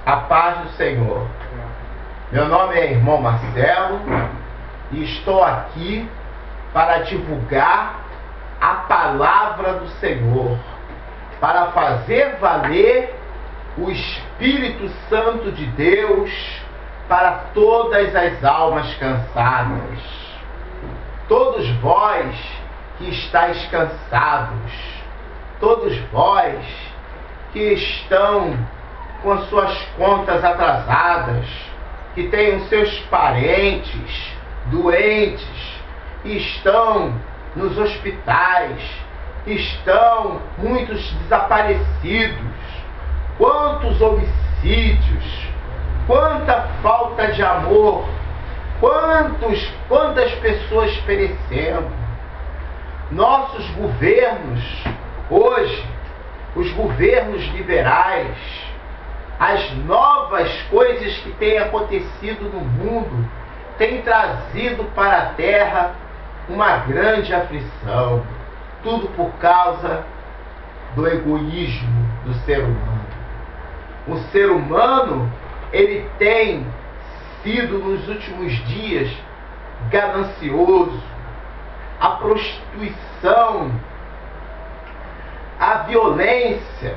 A paz do Senhor. Meu nome é irmão Marcelo e estou aqui para divulgar a palavra do Senhor, para fazer valer o Espírito Santo de Deus para todas as almas cansadas. Todos vós que estáis cansados, todos vós que estão com as suas contas atrasadas, que têm os seus parentes doentes, estão nos hospitais, estão muitos desaparecidos, quantos homicídios, quanta falta de amor, quantas pessoas perecendo. Nossos governos hoje, os governos liberais, as novas coisas que têm acontecido no mundo têm trazido para a terra uma grande aflição. Tudo por causa do egoísmo do ser humano. O ser humano, ele tem sido nos últimos dias ganancioso. A prostituição, a violência,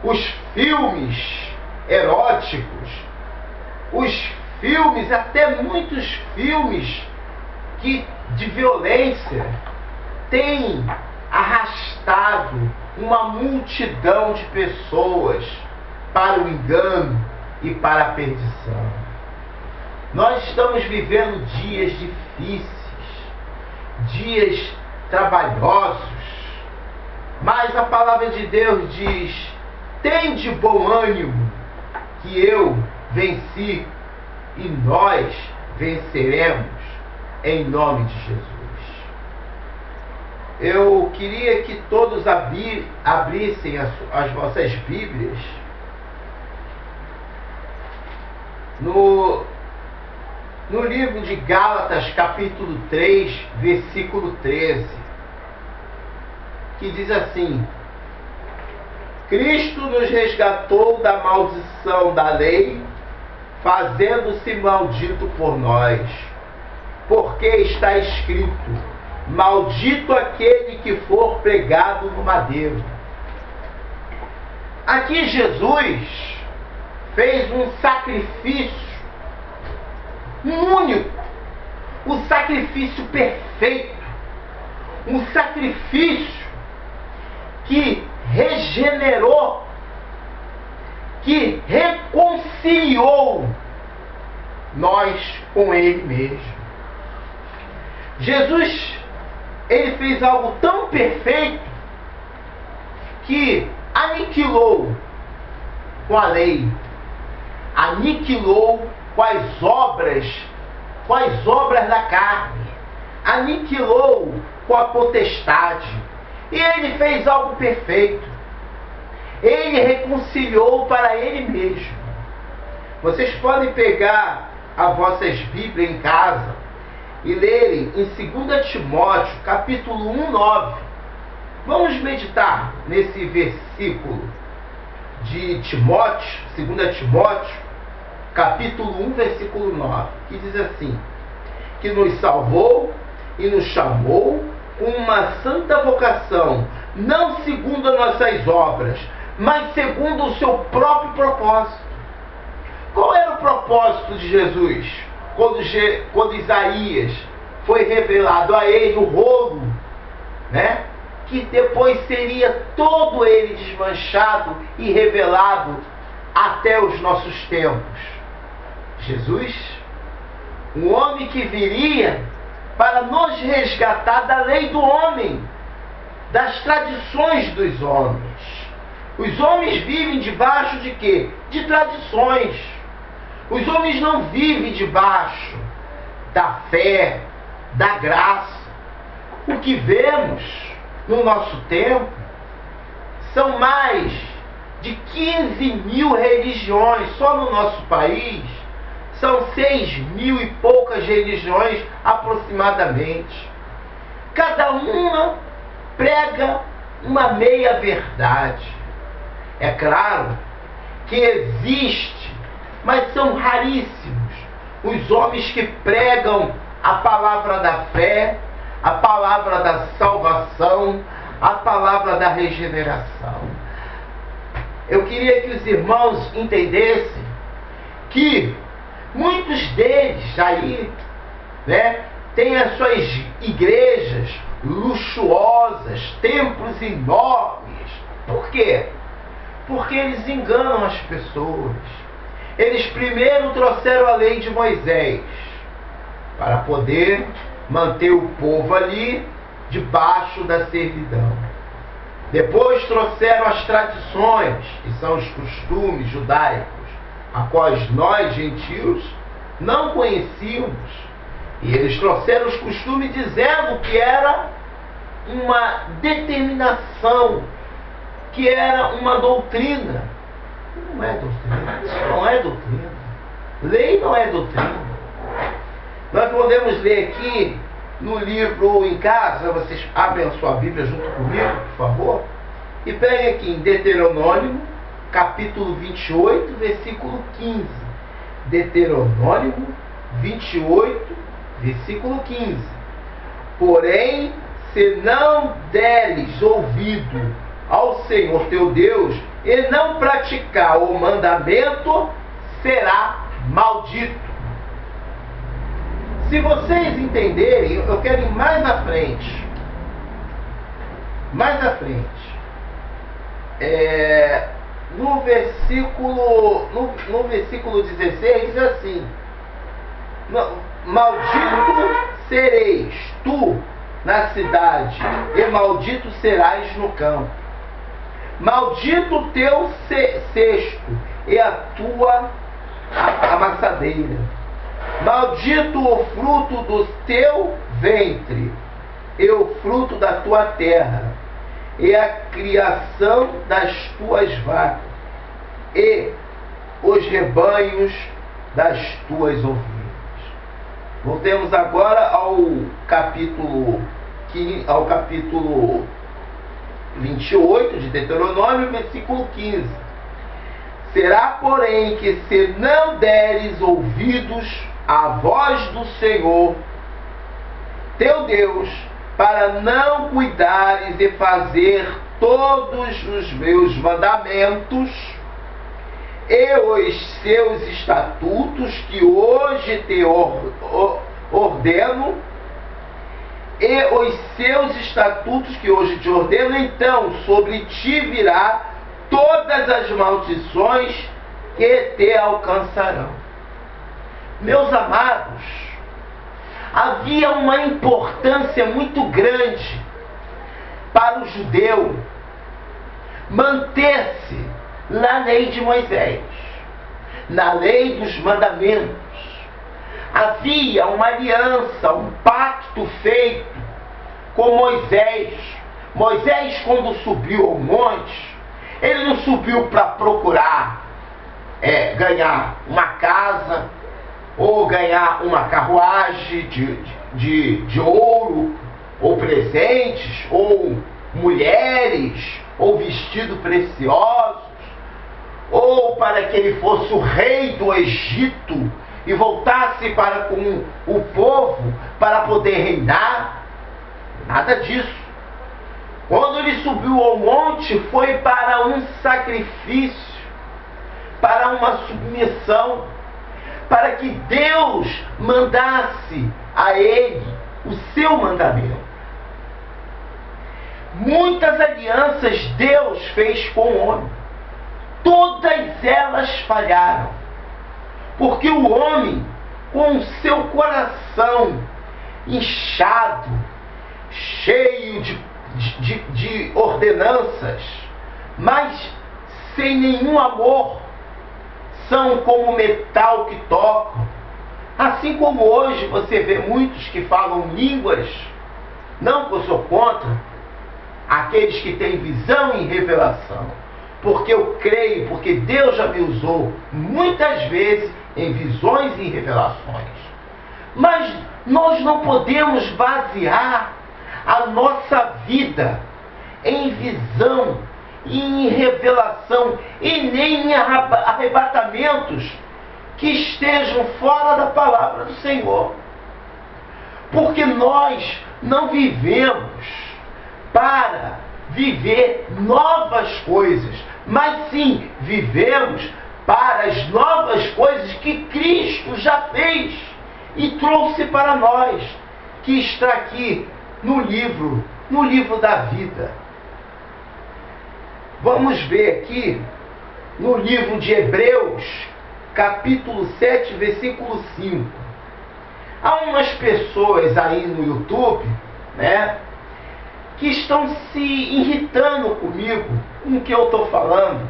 os filmes eróticos, os filmes, até muitos filmes de violência, têm arrastado uma multidão de pessoas para o engano e para a perdição. Nós estamos vivendo dias difíceis, dias trabalhosos, mas a palavra de Deus diz: tende bom ânimo, que eu venci e nós venceremos, em nome de Jesus. Eu queria que todos abrissem as vossas Bíblias no livro de Gálatas, capítulo 3, versículo 13, que diz assim: Cristo nos resgatou da maldição da lei, fazendo-se maldito por nós, porque está escrito: maldito aquele que for pregado no madeiro. Aqui Jesus fez um sacrifício único, o sacrifício perfeito, um sacrifício que regenerou, que reconciliou nós com Ele mesmo. Jesus, Ele fez algo tão perfeito que aniquilou com a lei, aniquilou com as obras da carne, aniquilou com a potestade. E Ele fez algo perfeito. Ele reconciliou para Ele mesmo. Vocês podem pegar as vossas Bíblias em casa e lerem em 2 Timóteo, capítulo 1:9. Vamos meditar nesse versículo de Timóteo, 2 Timóteo, capítulo 1, versículo 9, que diz assim: que nos salvou e nos chamou com uma santa vocação, não segundo as nossas obras, mas segundo o seu próprio propósito. Qual era o propósito de Jesus? Quando Isaías foi revelado a ele o rolo, né? Que depois seria todo ele desmanchado e revelado até os nossos tempos. Jesus, um homem que viria para nos resgatar da lei do homem, das tradições dos homens. Os homens vivem debaixo de quê? De tradições. Os homens não vivem debaixo da fé, da graça. O que vemos no nosso tempo são mais de 15 mil religiões. Só no nosso país são 6 mil e poucas religiões aproximadamente. Cada uma prega uma meia verdade. É claro que existe mas são raríssimos os homens que pregam a palavra da fé, a palavra da salvação, a palavra da regeneração. Eu queria que os irmãos entendessem que muitos deles aí, né, têm as suas igrejas luxuosas, templos enormes. Por quê? Porque eles enganam as pessoas. Eles primeiro trouxeram a lei de Moisés para poder manter o povo ali debaixo da servidão. Depois trouxeram as tradições, que são os costumes judaicos, a quais nós, gentios, não conhecíamos. E eles trouxeram os costumes dizendo que era uma determinação, que era uma doutrina. Não é doutrina, isso não é doutrina. Lei não é doutrina. Nós podemos ler aqui no livro em casa, vocês abrem a sua Bíblia junto comigo, por favor, e peguem aqui em Deuteronômio, capítulo 28, versículo 15. Deuteronômio 28, versículo 15. Porém, se não deres ouvido ao Senhor teu Deus e não praticar o mandamento, será maldito. Se vocês entenderem, eu quero ir mais à frente. Mais à frente. No versículo 16 diz assim: maldito sereis tu na cidade, e maldito serás no campo. Maldito o teu cesto e a tua amassadeira. Maldito o fruto do teu ventre, e o fruto da tua terra, e a criação das tuas vacas, e os rebanhos das tuas ovelhas. Voltemos agora ao capítulo 28 de Deuteronômio, versículo 15. Será, porém, que se não deres ouvidos à voz do Senhor teu Deus, para não cuidares e fazer todos os meus mandamentos e os seus estatutos que hoje te ordeno, e os seus estatutos que hoje te ordeno, então sobre ti virá todas as maldições que te alcançarão. Meus amados, havia uma importância muito grande para o judeu manter-se na lei de Moisés, na lei dos mandamentos. Havia uma aliança, um pacto feito com Moisés. Moisés, quando subiu ao monte, ele não subiu para procurar ganhar uma casa, ou ganhar uma carruagem de ouro, ou presentes, ou mulheres, ou vestidos preciosos, ou para que ele fosse o rei do Egito e voltasse para com o povo para poder reinar. Nada disso. Quando ele subiu ao monte, foi para um sacrifício, para uma submissão, para que Deus mandasse a ele o seu mandamento. Muitas alianças Deus fez com o homem. Todas elas falharam. Porque o homem, com o seu coração inchado, cheio de ordenanças, mas sem nenhum amor, são como metal que tocam. Assim como hoje você vê muitos que falam línguas, não que eu sou contra aqueles que têm visão e revelação, porque eu creio, porque Deus já me usou muitas vezes em visões e revelações. Mas nós não podemos basear a nossa vida em visão e em revelação, e nem em arrebatamentos que estejam fora da palavra do Senhor. Porque nós não vivemos para viver novas coisas, mas sim vivemos para as novas coisas que Cristo já fez e trouxe para nós, que está aqui no livro da vida. Vamos ver aqui no livro de Hebreus, capítulo 7, versículo 5. Há umas pessoas aí no YouTube, né, que estão se irritando comigo, com o que eu estou falando.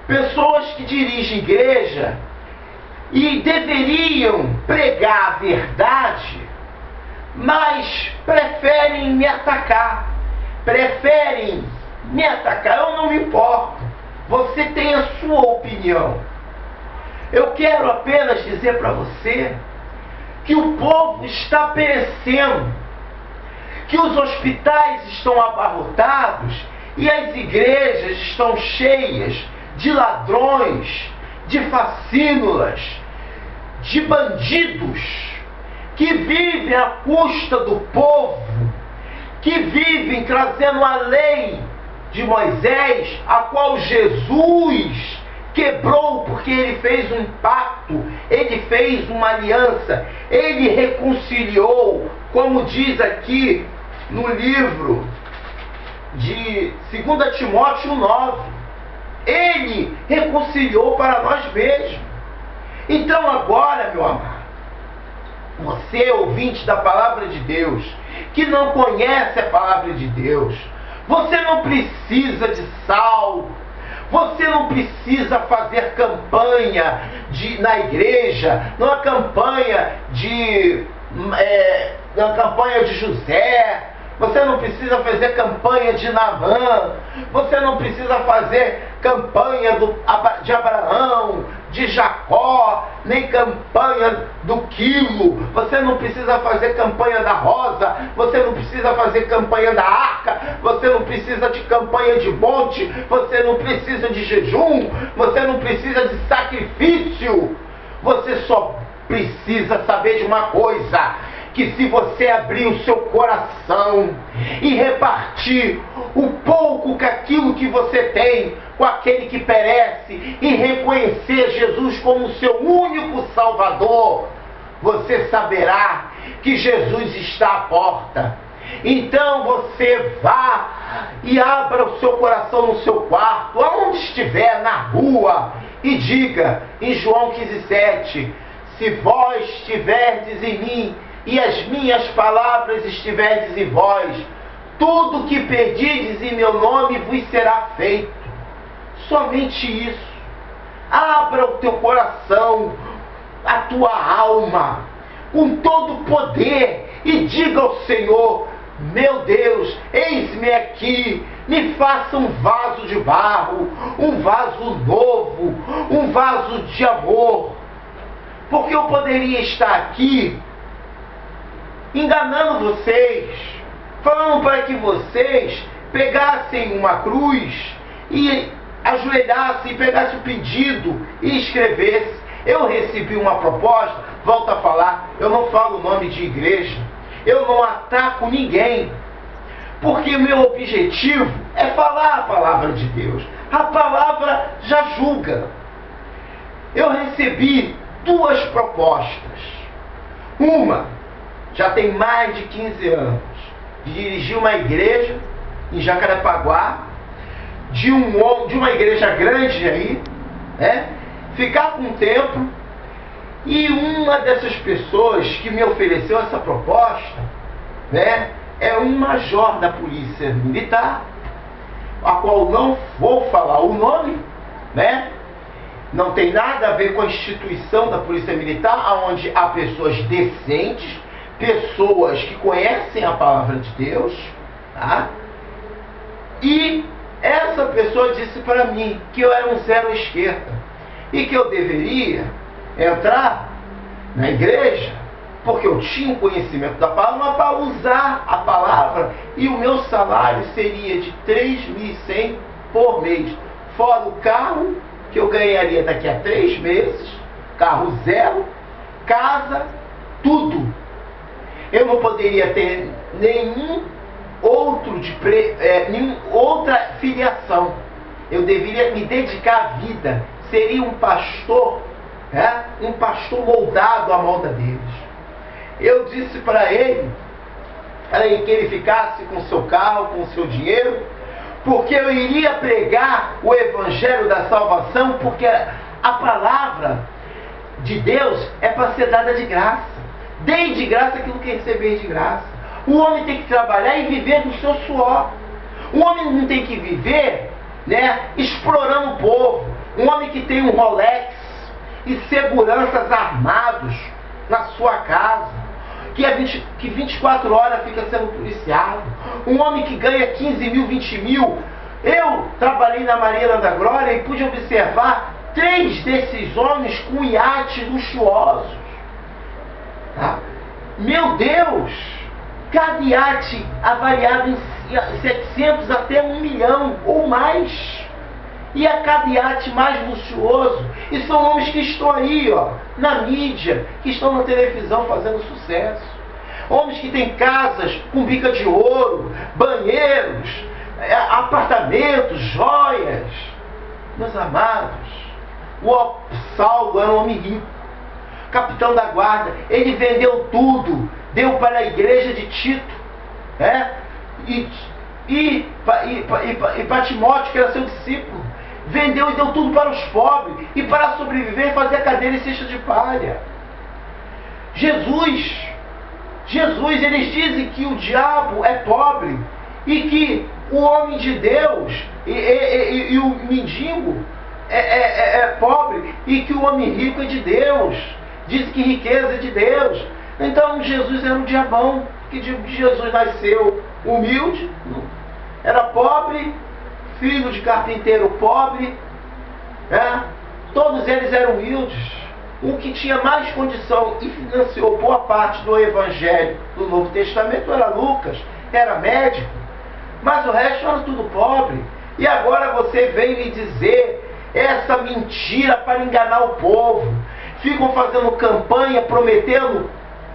Pessoas que dirigem igreja e deveriam pregar a verdade, mas preferem me atacar. Eu não me importo. Você tem a sua opinião. Eu quero apenas dizer para você que o povo está perecendo, que os hospitais estão abarrotados e as igrejas estão cheias de ladrões, de facínolas, de bandidos, que vivem à custa do povo, que vivem trazendo a lei de Moisés, a qual Jesus quebrou, porque ele fez um pacto, ele fez uma aliança, ele reconciliou, como diz aqui no livro de 2 Timóteo 9, ele reconciliou para nós mesmos. Então agora, meu amado, você, ouvinte da palavra de Deus, que não conhece a palavra de Deus, você não precisa de sal, você não precisa fazer campanha na igreja, não é campanha na campanha de José, você não precisa fazer campanha de Naamã, você não precisa fazer campanha de Abraão, de Jacó, nem campanha do Quilo, você não precisa fazer campanha da Rosa, você não precisa fazer campanha da Arca, você não precisa de campanha de monte, você não precisa de jejum, você não precisa de sacrifício, você só precisa saber de uma coisa, que se você abrir o seu coração e repartir o pouco que aquilo que você tem com aquele que perece e reconhecer Jesus como seu único Salvador, você saberá que Jesus está à porta. Então você vá e abra o seu coração no seu quarto, aonde estiver, na rua, e diga em João 15,7: se vós estiverdes em mim e as minhas palavras estiverdes em vós, tudo que pedirdes em meu nome vos será feito. Somente isso. Abra o teu coração, a tua alma, com todo o poder, e diga ao Senhor: meu Deus, eis-me aqui, me faça um vaso de barro, um vaso novo, um vaso de amor. Porque eu poderia estar aqui enganando vocês, falando para que vocês pegassem uma cruz e ajoelhassem, pegassem o pedido e escrevessem. Eu recebi uma proposta, volto a falar, eu não falo o nome de igreja, eu não ataco ninguém, porque o meu objetivo é falar a palavra de Deus. A palavra já julga. Eu recebi 2 propostas. Uma, já tem mais de 15 anos, de dirigir uma igreja em Jacarepaguá, de uma igreja grande aí, né? Ficar com um templo, e uma dessas pessoas que me ofereceu essa proposta, né, é um major da Polícia Militar, a qual não vou falar o nome, né? Não tem nada a ver com a instituição da Polícia Militar, onde há pessoas decentes, pessoas que conhecem a palavra de Deus, tá? E essa pessoa disse para mim que eu era um zero à esquerda e que eu deveria entrar na igreja porque eu tinha um conhecimento da palavra para usar a palavra, e o meu salário seria de 3.100 por mês, fora o carro que eu ganharia daqui a 3 meses, carro zero, casa, tudo. Eu não poderia ter nenhuma outra filiação. Eu deveria me dedicar à vida. Seria um pastor moldado à molda deles. Eu disse para ele que ele ficasse com seu carro, com seu dinheiro, porque eu iria pregar o evangelho da salvação, porque a palavra de Deus é para ser dada de graça. Dei de graça aquilo que receber de graça. O homem tem que trabalhar e viver do seu suor. O homem não tem que viver, explorando o povo. Um homem que tem um Rolex e seguranças armados na sua casa, que 24 horas fica sendo policiado. Um homem que ganha 15 mil, 20 mil. Eu trabalhei na Marinha da Glória e pude observar 3 desses homens com iates luxuosos. Tá? Meu Deus! Cada iate avaliado em 700 até 1 milhão ou mais. E a cada iate mais luxuoso. E são homens que estão aí, na mídia, que estão na televisão fazendo sucesso. Homens que têm casas com bica de ouro, banheiros, apartamentos, joias. Meus amados, o Saulo era um homem rico, capitão da guarda. Ele vendeu tudo, deu para a igreja de Tito, e para Timóteo, que era seu discípulo. Vendeu e deu tudo para os pobres, e para sobreviver fazia cadeira e cesta de palha. Jesus, eles dizem que o diabo é pobre, e que o homem de Deus e o mendigo é pobre, e que o homem rico é de Deus. Dizem que riqueza é de Deus. Então Jesus era um diabão, que Jesus nasceu humilde, era pobre, filho de carpinteiro pobre, todos eles eram humildes. O que tinha mais condição e financiou boa parte do Evangelho do Novo Testamento era Lucas, era médico, mas o resto era tudo pobre. E agora você vem me dizer essa mentira para enganar o povo. Ficam fazendo campanha, prometendo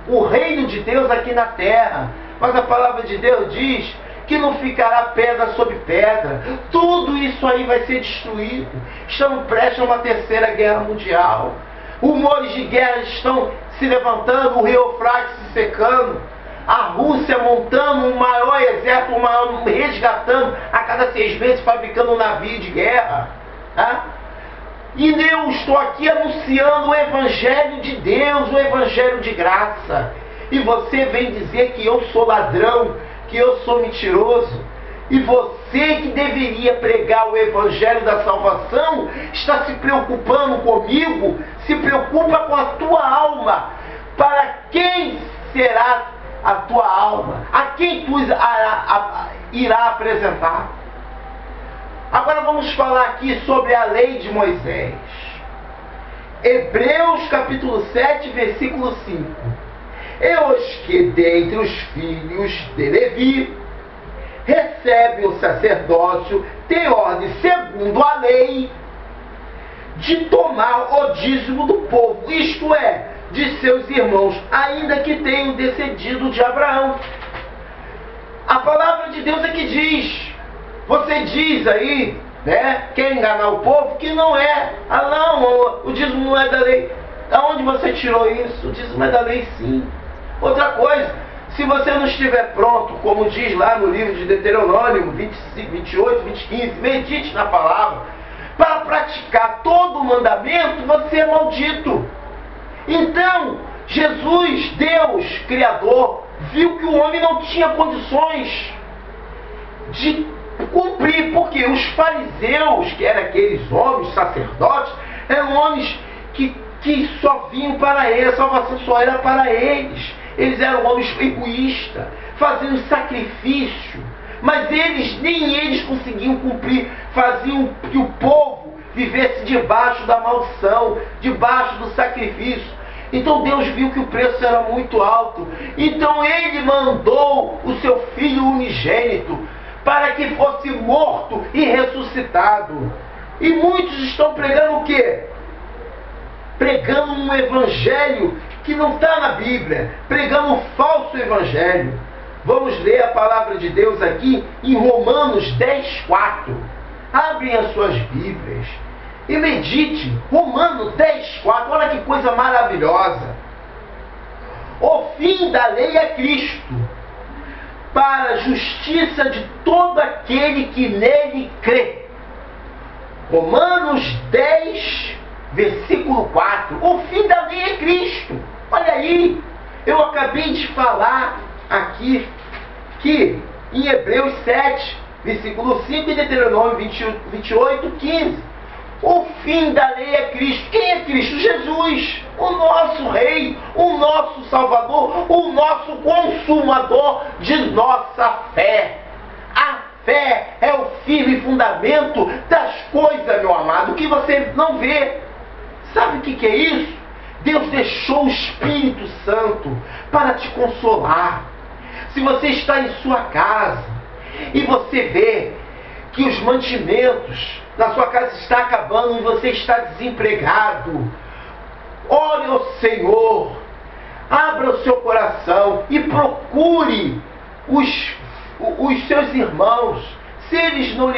o reino de Deus aqui na terra, mas a palavra de Deus diz que não ficará pedra sobre pedra. Tudo isso aí vai ser destruído. Estamos prestes a uma terceira guerra mundial. Rumores de guerra estão se levantando, o rio Eufrates se secando, a Rússia montando um maior exército, resgatando a cada 6 meses, fabricando um navio de guerra. E eu estou aqui anunciando o Evangelho de Deus, o Evangelho de graça. E você vem dizer que eu sou ladrão, que eu sou mentiroso. E você que deveria pregar o Evangelho da salvação, está se preocupando comigo, se preocupa com a tua alma. Para quem será a tua alma? A quem tu irá apresentar? Agora vamos falar aqui sobre a lei de Moisés. Hebreus capítulo 7, versículo 5. E os que dentre os filhos de Levi recebem o sacerdócio têm ordem, segundo a lei, de tomar o dízimo do povo, isto é, de seus irmãos, ainda que tenham descendido de Abraão. A palavra de Deus é que diz. Você diz aí, quer enganar o povo, que não é. Não, o dízimo não é da lei. Aonde você tirou isso? O dízimo é da lei, sim. Outra coisa, se você não estiver pronto, como diz lá no livro de Deuteronômio 25, 28, 15, medite na palavra, para praticar todo o mandamento, você é maldito. Então, Jesus, Deus, Criador, viu que o homem não tinha condições de cumprir, porque os fariseus, que eram aqueles homens, sacerdotes, eram homens que só vinham para eles, a salvação só era para eles. Eles eram homens egoístas, fazendo sacrifício, mas nem eles conseguiam cumprir, faziam que o povo vivesse debaixo da maldição, debaixo do sacrifício. Então Deus viu que o preço era muito alto, então Ele mandou o seu Filho unigênito, para que fosse morto e ressuscitado. E muitos estão pregando o quê? pregando um evangelho que não está na Bíblia, pregando um falso evangelho. Vamos ler a palavra de Deus aqui em Romanos 10:4. Abrem as suas Bíblias e medite. Romanos 10:4. Olha que coisa maravilhosa. O fim da lei é Cristo, para a justiça de todo aquele que nele crê. Romanos 10, versículo 4. O fim da lei é Cristo. Olha aí, eu acabei de falar aqui que em Hebreus 7, versículo 5 e Deuteronômio 28, 15. O fim da lei é Cristo. Quem é Cristo? Jesus, o nosso Rei, o nosso Salvador, o nosso consumador de nossa fé. A fé é o firme fundamento das coisas, meu amado, que você não vê. Sabe o que é isso? Deus deixou o Espírito Santo para te consolar. Se você está em sua casa e você vê que os mantimentos na sua casa estão acabando e você está desempregado, ore ao Senhor, abra o seu coração e procure os seus irmãos. Se eles não lhe